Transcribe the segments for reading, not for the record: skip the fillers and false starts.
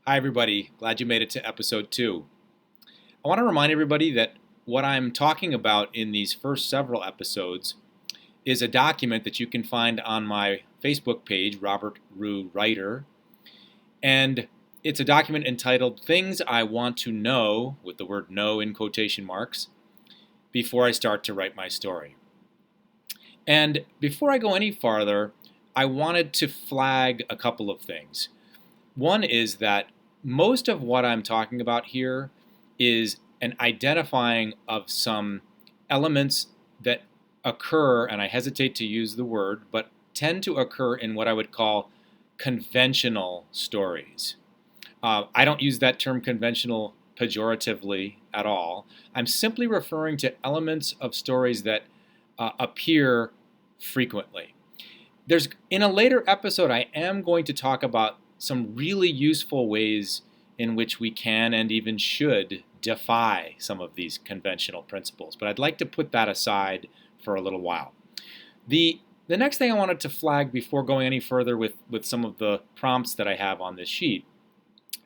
Hi, everybody. Glad you made it to episode 2. I want to remind everybody that what I'm talking about in these first several episodes is a document that you can find on my Facebook page, Robert Rue Writer. And it's a document entitled Things I Want to Know, with the word know in quotation marks, before I start to write my story. And before I go any farther, I wanted to flag a couple of things. One is that most of what I'm talking about here is an identifying of some elements that occur, and I hesitate to use the word, but tend to occur in what I would call conventional stories. I don't use that term conventional pejoratively at all. I'm simply referring to elements of stories that appear frequently. In a later episode, I am going to talk about some really useful ways in which we can and even should defy some of these conventional principles. But I'd like to put that aside for a little while. The next thing I wanted to flag before going any further with some of the prompts that I have on this sheet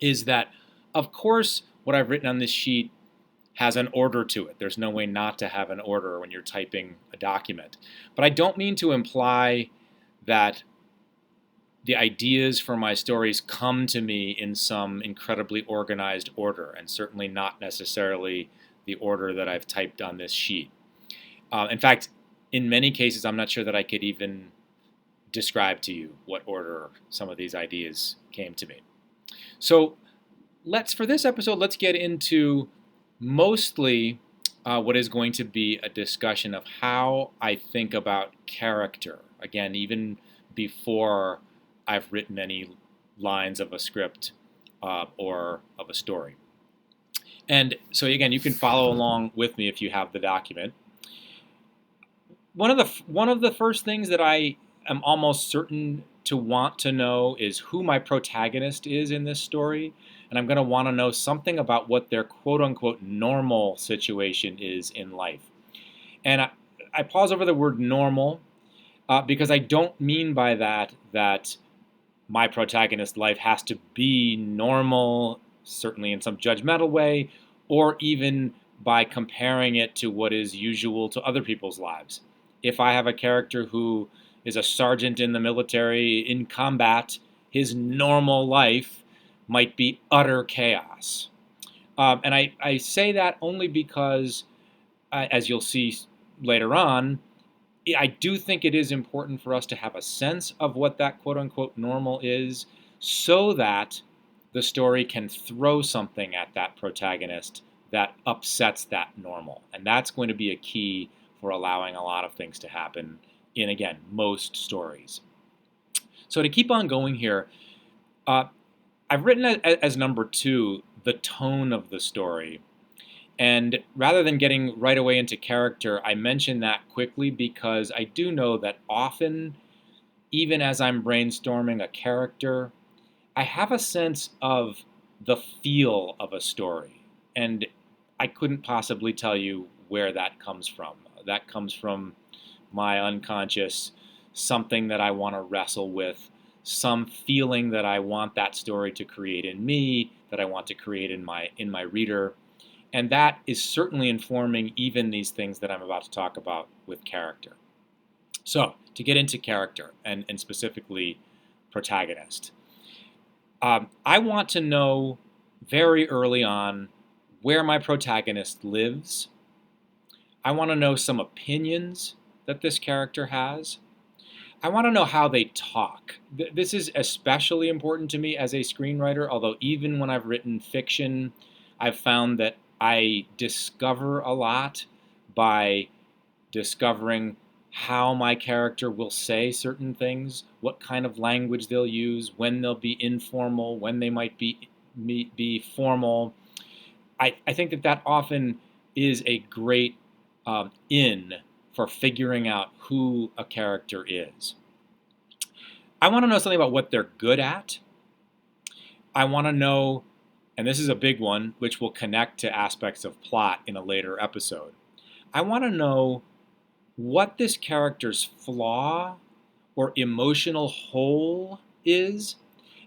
is that, of course, what I've written on this sheet has an order to it. There's no way not to have an order when you're typing a document. But I don't mean to imply that the ideas for my stories come to me in some incredibly organized order, and certainly not necessarily the order that I've typed on this sheet. In fact, in many cases, I'm not sure that I could even describe to you what order some of these ideas came to me. So for this episode, let's get into mostly what is going to be a discussion of how I think about character. Again, even before I've written any lines of a script or of a story. And so again, you can follow along with me if you have the document. One of the first things that I am almost certain to want to know is who my protagonist is in this story. And I'm going to want to know something about what their quote-unquote normal situation is in life. And I pause over the word normal because I don't mean by that my protagonist's life has to be normal, certainly in some judgmental way, or even by comparing it to what is usual to other people's lives. If I have a character who is a sergeant in the military in combat, his normal life might be utter chaos. And I say that only because, as you'll see later on, I do think it is important for us to have a sense of what that quote-unquote normal is so that the story can throw something at that protagonist that upsets that normal. And that's going to be a key for allowing a lot of things to happen in, again, most stories. So to keep on going here, I've written as number 2 the tone of the story. And rather than getting right away into character, I mention that quickly because I do know that often, even as I'm brainstorming a character, I have a sense of the feel of a story. And I couldn't possibly tell you where that comes from. That comes from my unconscious, something that I want to wrestle with, some feeling that I want that story to create in me, that I want to create in my reader. And that is certainly informing even these things that I'm about to talk about with character. So, to get into character, and specifically protagonist, I want to know very early on where my protagonist lives. I want to know some opinions that this character has. I want to know how they talk. This is especially important to me as a screenwriter, although even when I've written fiction, I've found that I discover a lot by discovering how my character will say certain things, what kind of language they'll use, when they'll be informal, when they might be formal. I think that often is a great in for figuring out who a character is. I want to know something about what they're good at. I want to know, and this is a big one, which will connect to aspects of plot in a later episode. I want to know what this character's flaw or emotional hole is,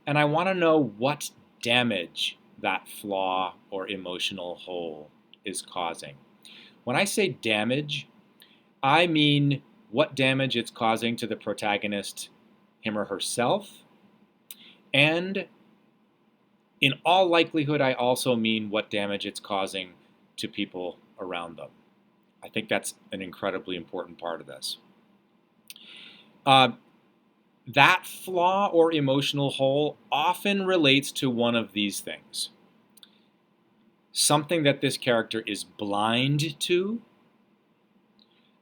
and I want to know what damage that flaw or emotional hole is causing. When I say damage, I mean what damage it's causing to the protagonist, him or herself, and in all likelihood, I also mean what damage it's causing to people around them. I think that's an incredibly important part of this. That flaw or emotional hole often relates to one of these things. Something that this character is blind to,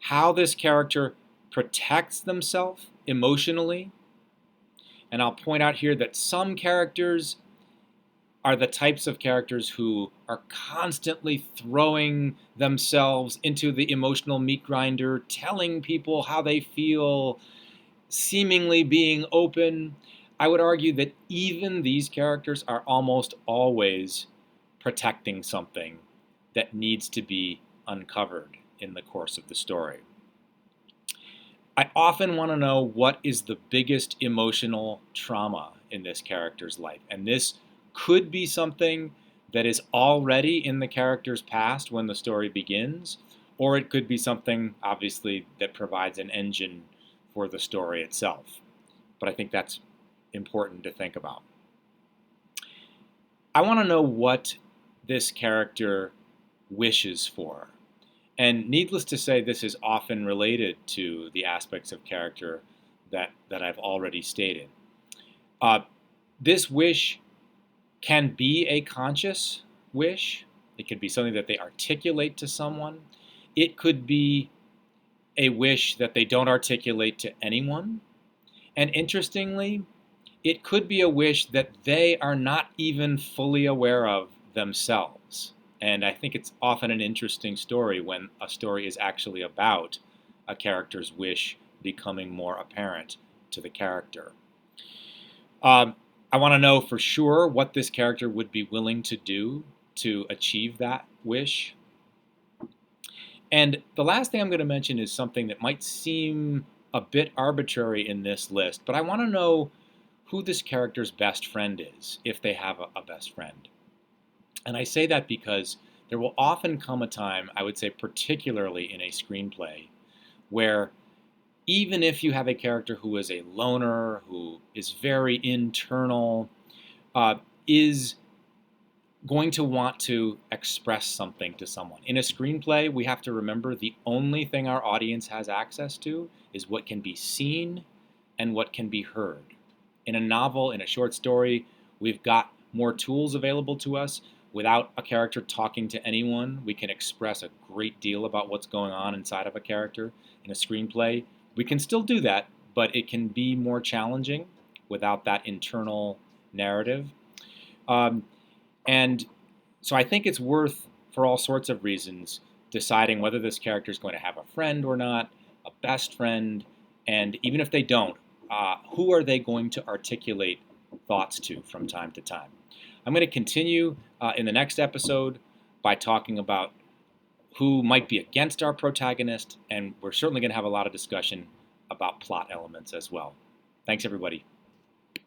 how this character protects themselves emotionally. And I'll point out here that some characters are the types of characters who are constantly throwing themselves into the emotional meat grinder, telling people how they feel, seemingly being open. I would argue that even these characters are almost always protecting something that needs to be uncovered in the course of the story. I often want to know what is the biggest emotional trauma in this character's life. And this could be something that is already in the character's past when the story begins, or it could be something, obviously, that provides an engine for the story itself. But I think that's important to think about. I want to know what this character wishes for. And needless to say, this is often related to the aspects of character that I've already stated. This wish can be a conscious wish. It could be something that they articulate to someone. It could be a wish that they don't articulate to anyone. And interestingly, it could be a wish that they are not even fully aware of themselves. And I think it's often an interesting story when a story is actually about a character's wish becoming more apparent to the character. I want to know for sure what this character would be willing to do to achieve that wish. And the last thing I'm going to mention is something that might seem a bit arbitrary in this list, but I want to know who this character's best friend is, if they have a best friend. And I say that because there will often come a time, I would say particularly in a screenplay, where even if you have a character who is a loner, who is very internal, is going to want to express something to someone. In a screenplay, we have to remember the only thing our audience has access to is what can be seen and what can be heard. In a novel, in a short story, we've got more tools available to us. Without a character talking to anyone, we can express a great deal about what's going on inside of a character. In a screenplay, we can still do that, but it can be more challenging without that internal narrative. And so I think it's worth, for all sorts of reasons, deciding whether this character is going to have a friend or not, a best friend, and even if they don't, who are they going to articulate thoughts to from time to time. I'm going to continue in the next episode by talking about who might be against our protagonist, and we're certainly going to have a lot of discussion about plot elements as well. Thanks, everybody.